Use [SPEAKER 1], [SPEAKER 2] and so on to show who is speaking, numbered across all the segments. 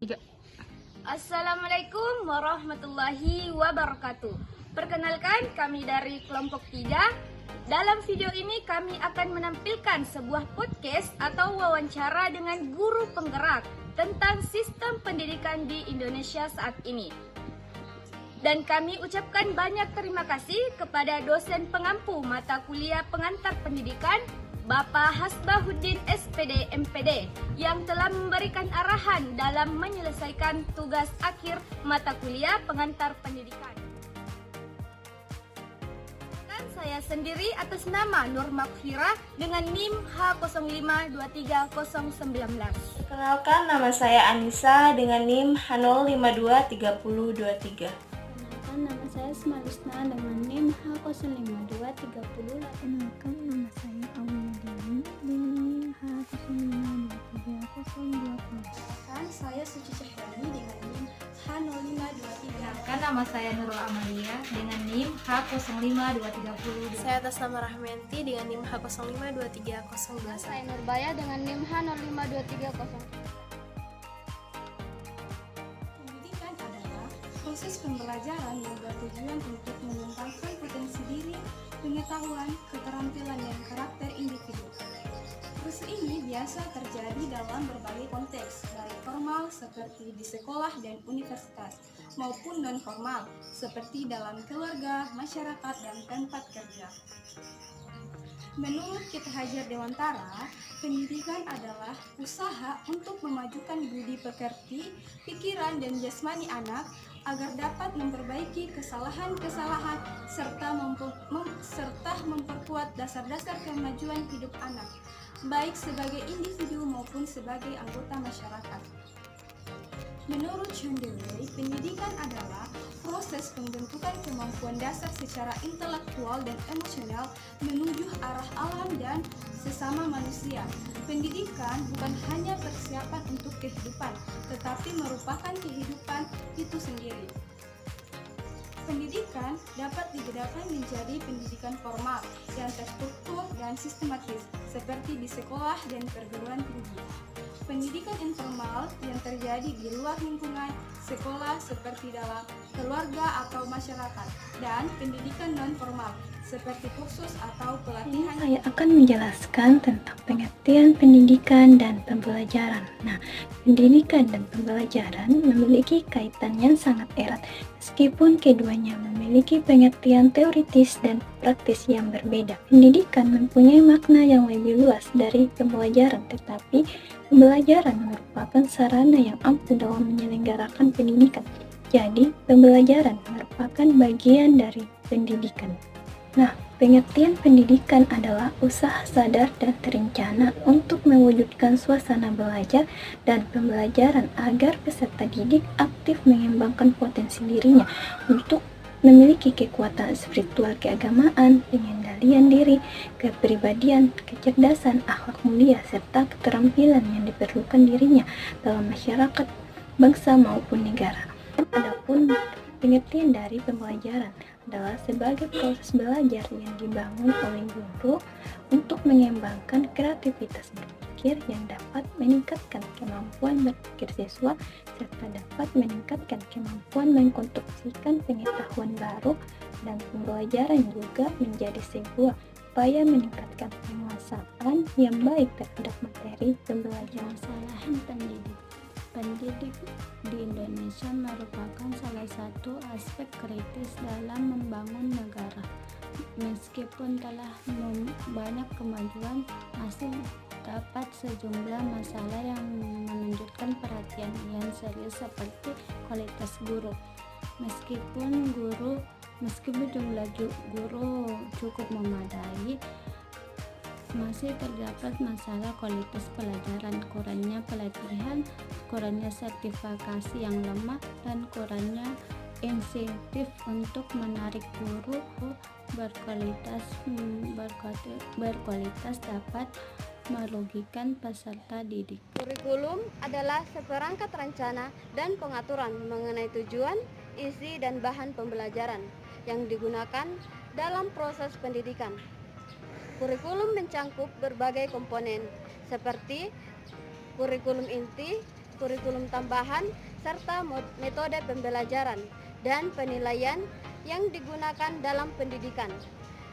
[SPEAKER 1] Tiga. Assalamualaikum warahmatullahi wabarakatuh. Perkenalkan, kami dari kelompok 3. Dalam video ini kami akan menampilkan sebuah podcast atau wawancara dengan guru penggerak tentang sistem pendidikan di Indonesia saat ini. Dan kami ucapkan banyak terima kasih kepada dosen pengampu mata kuliah pengantar pendidikan Bapak Hasbahuddin SPD MPD yang telah memberikan arahan dalam menyelesaikan tugas akhir mata kuliah pengantar pendidikan. Dan saya sendiri atas nama Nur Makfirah dengan NIM H05230019.
[SPEAKER 2] Perkenalkan, nama saya Anissa dengan NIM H0523023.
[SPEAKER 3] Perkenalkan, nama saya Smalusna dengan NIM H05230.
[SPEAKER 4] Perkenalkan, nama saya Auliadini dengan NIM H0523020.
[SPEAKER 5] Perkenalkan, saya Suci Cahyani dengan NIM H05230.
[SPEAKER 6] Perkenalkan, nama saya Nurul Amalia dengan NIM H05230.
[SPEAKER 7] Saya atas nama Rahmenti dengan NIM H0523021.
[SPEAKER 3] Saya Nurbaya dengan NIM H05230.
[SPEAKER 5] Pendidikan adalah proses pembelajaran yang bertujuan untuk mengembangkan potensi diri, pengetahuan, keterampilan, dan karakter individu. Proses ini biasa terjadi dalam berbagai konteks, baik formal seperti di sekolah dan universitas, maupun non-formal seperti dalam keluarga, masyarakat, dan tempat kerja. Menurut Kiai Hajar Dewantara, pendidikan adalah usaha untuk memajukan budi pekerti, pikiran, dan jasmani anak agar dapat memperbaiki kesalahan-kesalahan serta memperkuat dasar-dasar kemajuan hidup anak, baik sebagai individu maupun sebagai anggota masyarakat. Menurut John Dewey, pendidikan adalah proses pembentukan kemampuan dasar secara intelektual dan emosional menuju arah alam dan sesama manusia. Pendidikan bukan hanya persiapan untuk kehidupan, tetapi merupakan kehidupan itu sendiri. Pendidikan dapat dibedakan menjadi pendidikan formal yang terstruktur dan sistematis, seperti di sekolah dan perguruan tinggi. Pendidikan informal yang terjadi di luar lingkungan sekolah seperti dalam keluarga atau masyarakat, dan pendidikan non-formal seperti kursus atau pelatihan.
[SPEAKER 4] Saya akan menjelaskan tentang pengertian pendidikan dan pembelajaran. Nah, pendidikan dan pembelajaran memiliki kaitan yang sangat erat, meskipun keduanya memiliki pengertian teoritis dan praktis yang berbeda. Pendidikan mempunyai makna yang lebih luas dari pembelajaran, tetapi pembelajaran merupakan sarana yang ampuh dalam menyelenggarakan pendidikan. Jadi, pembelajaran merupakan bagian dari pendidikan. Nah, pengertian pendidikan adalah usaha sadar dan terencana untuk mewujudkan suasana belajar dan pembelajaran agar peserta didik aktif mengembangkan potensi dirinya untuk memiliki kekuatan spiritual keagamaan, pengendalian diri, kepribadian, kecerdasan, akhlak mulia, serta keterampilan yang diperlukan dirinya dalam masyarakat, bangsa maupun negara. Adapun pengertian dari pembelajaran adalah sebagai proses belajar yang dibangun oleh guru untuk mengembangkan kreativitas berpikir yang dapat meningkatkan kemampuan berpikir siswa serta dapat meningkatkan kemampuan mengkonstruksikan pengetahuan baru, dan pembelajaran juga menjadi sebuah upaya meningkatkan penguasaan yang baik terhadap materi pembelajaran.
[SPEAKER 3] Kesalahan pendidik di Indonesia merupakan salah satu aspek kritis dalam membangun negara. Meskipun telah banyak kemajuan, masih dapat sejumlah masalah yang menunjukkan perhatian yang serius seperti kualitas guru. Meskipun jumlah guru cukup memadai, masih terdapat masalah kualitas pelajaran, kurangnya pelatihan, kurangnya sertifikasi yang lemah, dan kurangnya insentif untuk menarik guru berkualitas dapat merugikan peserta didik.
[SPEAKER 8] Kurikulum adalah seperangkat rencana dan pengaturan mengenai tujuan, isi, dan bahan pembelajaran yang digunakan dalam proses pendidikan. Kurikulum mencangkup berbagai komponen seperti kurikulum inti, kurikulum tambahan, serta metode pembelajaran dan penilaian yang digunakan dalam pendidikan.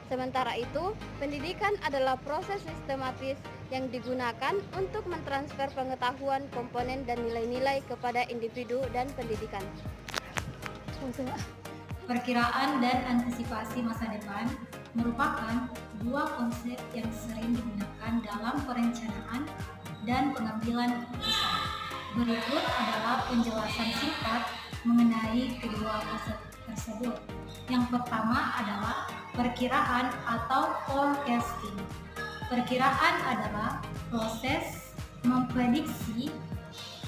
[SPEAKER 8] Sementara itu, pendidikan adalah proses sistematis yang digunakan untuk mentransfer pengetahuan, komponen, dan nilai-nilai kepada individu dan pendidikan.
[SPEAKER 6] Perkiraan dan antisipasi masa depan merupakan dua konsep yang sering digunakan dalam perencanaan dan pengambilan keputusan. Berikut adalah penjelasan singkat mengenai kedua konsep tersebut. Yang pertama adalah perkiraan atau forecasting. Perkiraan adalah proses memprediksi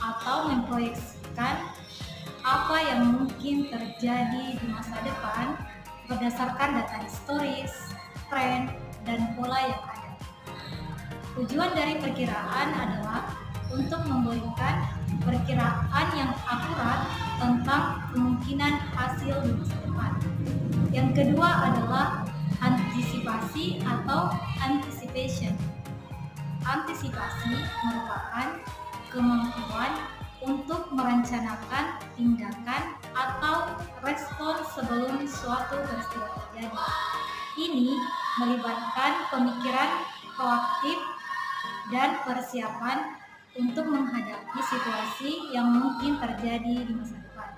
[SPEAKER 6] atau memproyeksikan apa yang mungkin terjadi di masa depan berdasarkan data historis, tren, dan pola yang ada. Tujuan dari perkiraan adalah untuk memberikan perkiraan yang akurat tentang kemungkinan hasil di masa depan. Yang kedua adalah antisipasi atau anticipation. Antisipasi merupakan kemampuan untuk merencanakan tindakan atau respon sebelum suatu peristiwa terjadi. Ini melibatkan pemikiran proaktif dan persiapan untuk menghadapi situasi yang mungkin terjadi di masa depan.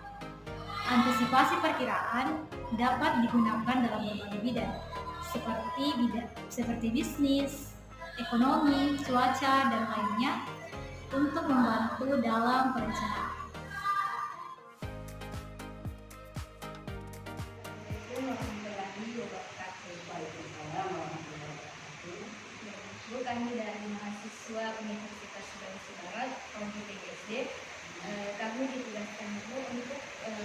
[SPEAKER 6] Antisipasi perkiraan dapat digunakan dalam berbagai bidang, seperti bisnis, ekonomi, cuaca, dan lainnya, untuk membantu dalam perencanaan.
[SPEAKER 1] Kami dari mahasiswa Universitas Sulawesi Barat, Prodi PGSD, kami ditugaskan untuk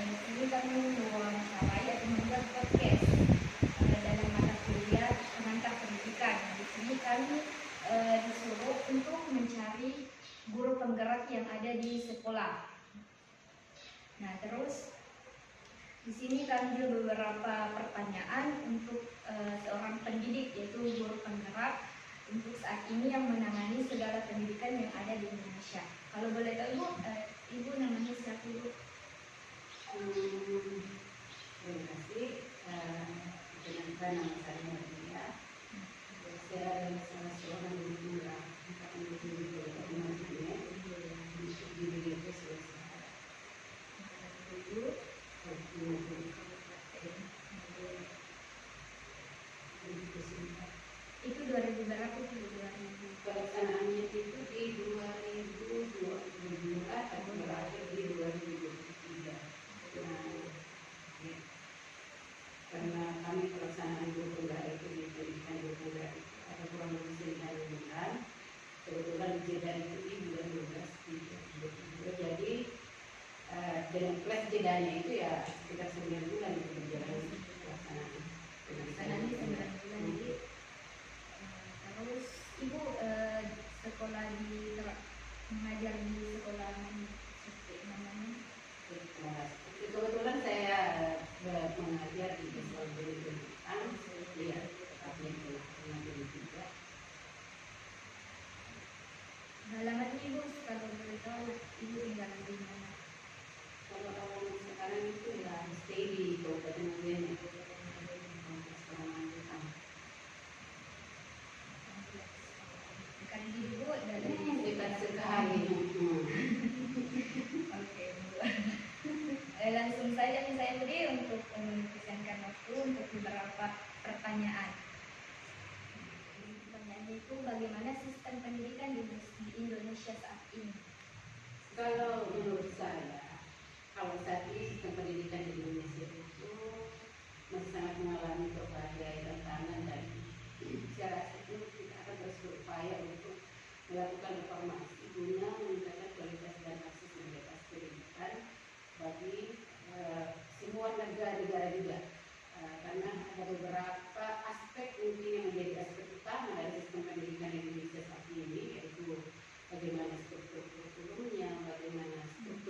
[SPEAKER 1] di sini kami mewawancarai atau membuat podcast dalam mata kuliah pengantar pendidikan. Di sini kami disuruh untuk mencari guru penggerak yang ada di sekolah. Nah, terus di sini kami juga beberapa pertanyaan untuk seorang pendidik, yaitu guru penggerak untuk saat ini yang menangani segala pendidikan yang ada di Indonesia. Kalau boleh tahu Ibu, Ibu namanya siapa Ibu?
[SPEAKER 9] Terima kasih. Perkenalkan nama saya Maria. Saya adalah salah seorang guru
[SPEAKER 1] Itu 2000 berapa itu? 2000.
[SPEAKER 9] Pelaksanaannya itu di 2022 atau berakhir di 2023. Karena kami pelaksanaan guru penggerak itu di pendidikan guru penggerak ada kurang lebih 9 bulan. Kebetulan jeda itu di bulan 12 jadi dengan plus jedanya itu ya sekitar 9 bulan itu berjalan pelaksanaan.
[SPEAKER 1] Penaksanaannya 9 bulan. Jadi terus Ibu sekolah mengajar di sekolah seperti namanya?
[SPEAKER 9] Kebetulan saya mengajar di sekolah pendidikan, ya, tapi yang mengajar juga.
[SPEAKER 1] Halaman Ibu kalau boleh tahu Ibu tinggal di mana?
[SPEAKER 9] Kalau orang sekarang itu ya stay di Kabupaten Ulen,
[SPEAKER 1] Kan Ibu dari
[SPEAKER 9] sekitar sekali.
[SPEAKER 1] Oke, Bu. Langsung saja nih saya beri untuk mempersiapkan waktu untuk beberapa pertanyaan. Pertanyaannya itu bagaimana sistem pendidikan di Indonesia saat ini?
[SPEAKER 9] Kalau menurut saya, kalau saat ini sistem pendidikan di Indonesia itu masih sangat mengalami berbagai tantangan dan saya rasa itu kita akan terus berupaya untuk melakukan reformasi guna meningkatkan kualitas dan akses kualitas pendidikan bagi semua negara juga karena ada beberapa aspek mungkin yang menjadi aspek utama dari sistem pendidikan Indonesia saat ini, yaitu bagaimana struktur kurikulumnya, bagaimana struktur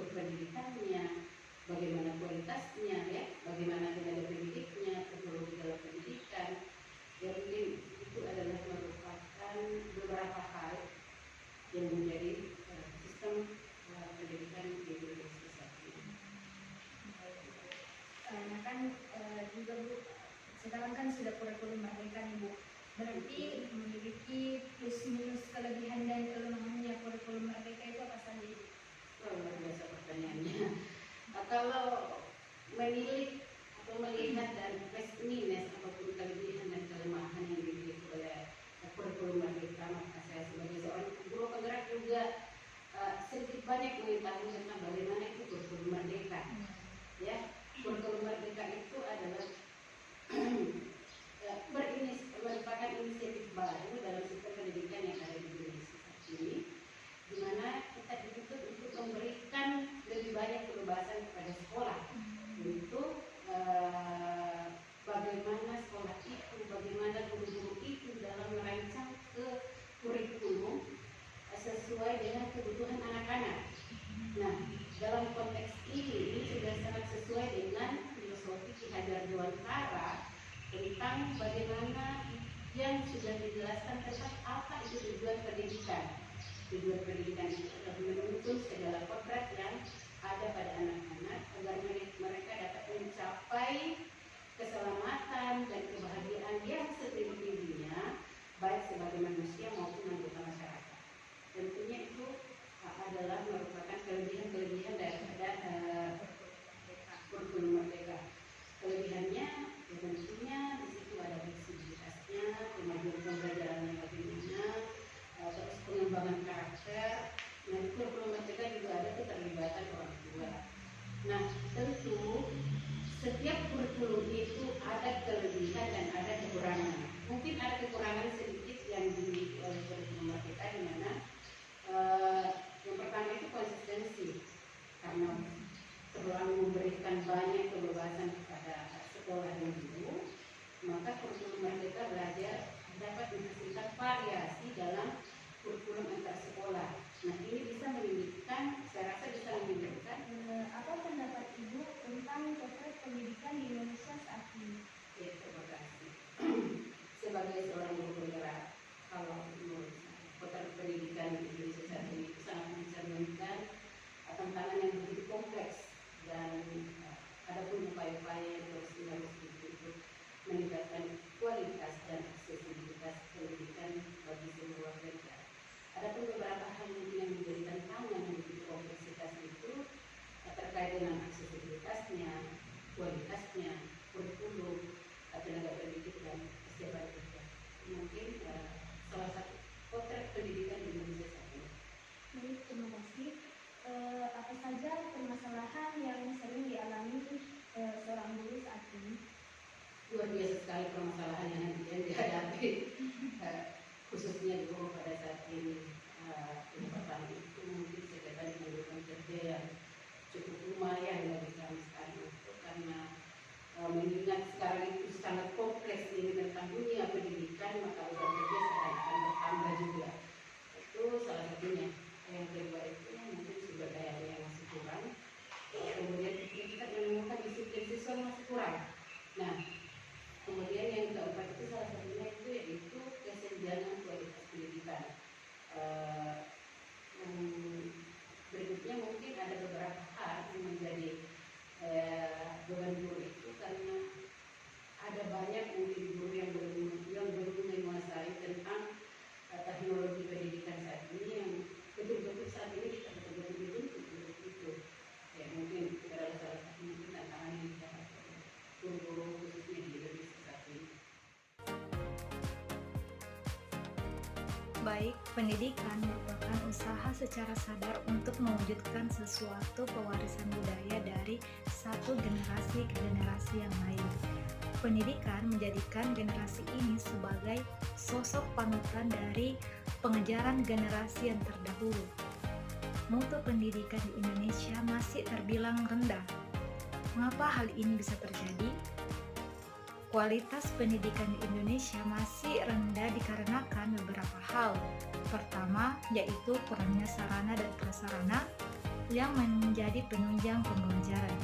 [SPEAKER 9] kalau menilik atau melihat dari plus minus ataupun kelebihan dan kelemahan yang dimiliki oleh kurikulum Merdeka, maka saya sebagai seorang guru penggerak juga sedikit banyak mengetahui tentang bagaimana itu kurikulum Merdeka. Ya, kurikulum Merdeka itu adalah merupakan inisiatif baru dalam sistem pendidikan yang ada di Indonesia saat ini, di mana kita dituntut untuk memberikan lebih banyak kebebasan kepada sekolah untuk bagaimana sekolah itu, bagaimana guru-guru itu dalam merancang ke kurikulum sesuai dengan kebutuhan anak-anak. Nah, dalam konteks ini sudah sangat sesuai dengan filosofi Ki Hajar Dewantara tentang bagaimana yang sudah dijelaskan tentang apa itu tujuan pendidikan. Tujuan pendidikan itu adalah menuntun segala kodrat yang ada pada anak-anak agar mereka dapat mencapai keselamatan dan kebahagiaan yang setinggi-tingginya, baik sebagai manusia maupun anggota masyarakat. Tentunya itu adalah merupakan kelebihan-kelebihan daripada kurikulum Merdeka. Kelebihannya tentunya di situ ada fleksibilitasnya, kemajuan pembelajarannya bagaimana, terus pengembangan karakter. Nah, di kurikulum Merdeka juga ada keterlibatan orang tua. Nah, tentu setiap kurikulum itu ada kelebihan dan ada kekurangan. Mungkin ada kekurangan sedikit yang dimiliki oleh kurikulum Merdeka, di mana yang pertama itu konsistensi, karena setelah memberikan banyak kebebasan kepada sekolah dan guru, maka kurikulum Merdeka belajar dapat menghasilkan variasi dalam kurikulum antar sekolah. Nah, ini bisa menimbulkan, saya rasa bisa menimbulkan.
[SPEAKER 2] Apa pendapat Ibu tentang potret pendidikan di Indonesia saat ini?
[SPEAKER 9] Ya, terima kasih. Sebagai seorang guru penggerak, kalau menurut saya, potret pendidikan di Indonesia saat ini sangat mencerminkan tantangan yang begitu kompleks, dan ada pun upaya-upaya yang terus dilakukan untuk meningkatkan kualitas dan aksesibilitas pendidikan bagi seluruh warga. Ada pun beberapa hal yang menjadi tantangan yang begitu kompleksitas itu terkait dengan aksesibilitasnya, kualitasnya, kurikulum, tenaga pendidik dan kesehatan kerja. Mungkin salah satu potret pendidikan di Indonesia saat ini.
[SPEAKER 2] Baik, terima kasih. Apa saja permasalahan yang sering dialami seorang guru saat ini?
[SPEAKER 9] Luar biasa sekali permasalahan yang dihadapi, khususnya guru pada saat ini. Yang pertama itu mungkin sekedar kehidupan kerja yang cukup lumayan bagi kami sekarang itu, karena mengingat sekarang itu sangat kompleks ini tentang dunia pendidikan, maka beban kerja akan bertambah juga. Itu salah satunya. Yang kedua itu mungkin sumber daya yang masih kurang, kemudian kita menemukan disiplin siswa masih kurang. Nah, kemudian yang keempat itu salah satunya itu yaitu kesenjangan kualitas pendidikan. Berikutnya mungkin ada beberapa hal yang menjadi beban guru itu, karena ada banyak mungkin guru yang belum menguasai tentang teknologi pendidikan saat ini, yang betul-betul saat ini kita betul-betul dituntut untuk itu. Ya, mungkin itu adalah salah satu mungkin tantangan yang dihadapi oleh guru-guru khususnya di Indonesia saat ini.
[SPEAKER 10] Baik, pendidikan merupakan usaha secara sadar untuk mewujudkan sesuatu pewarisan budaya dari satu generasi ke generasi yang lain. Pendidikan menjadikan generasi ini sebagai sosok panutan dari pengejaran generasi yang terdahulu. Mutu pendidikan di Indonesia masih terbilang rendah. Mengapa hal ini bisa terjadi? Kualitas pendidikan di Indonesia masih rendah dikarenakan beberapa hal. Pertama, yaitu kurangnya sarana dan prasarana yang menjadi penunjang pembelajaran.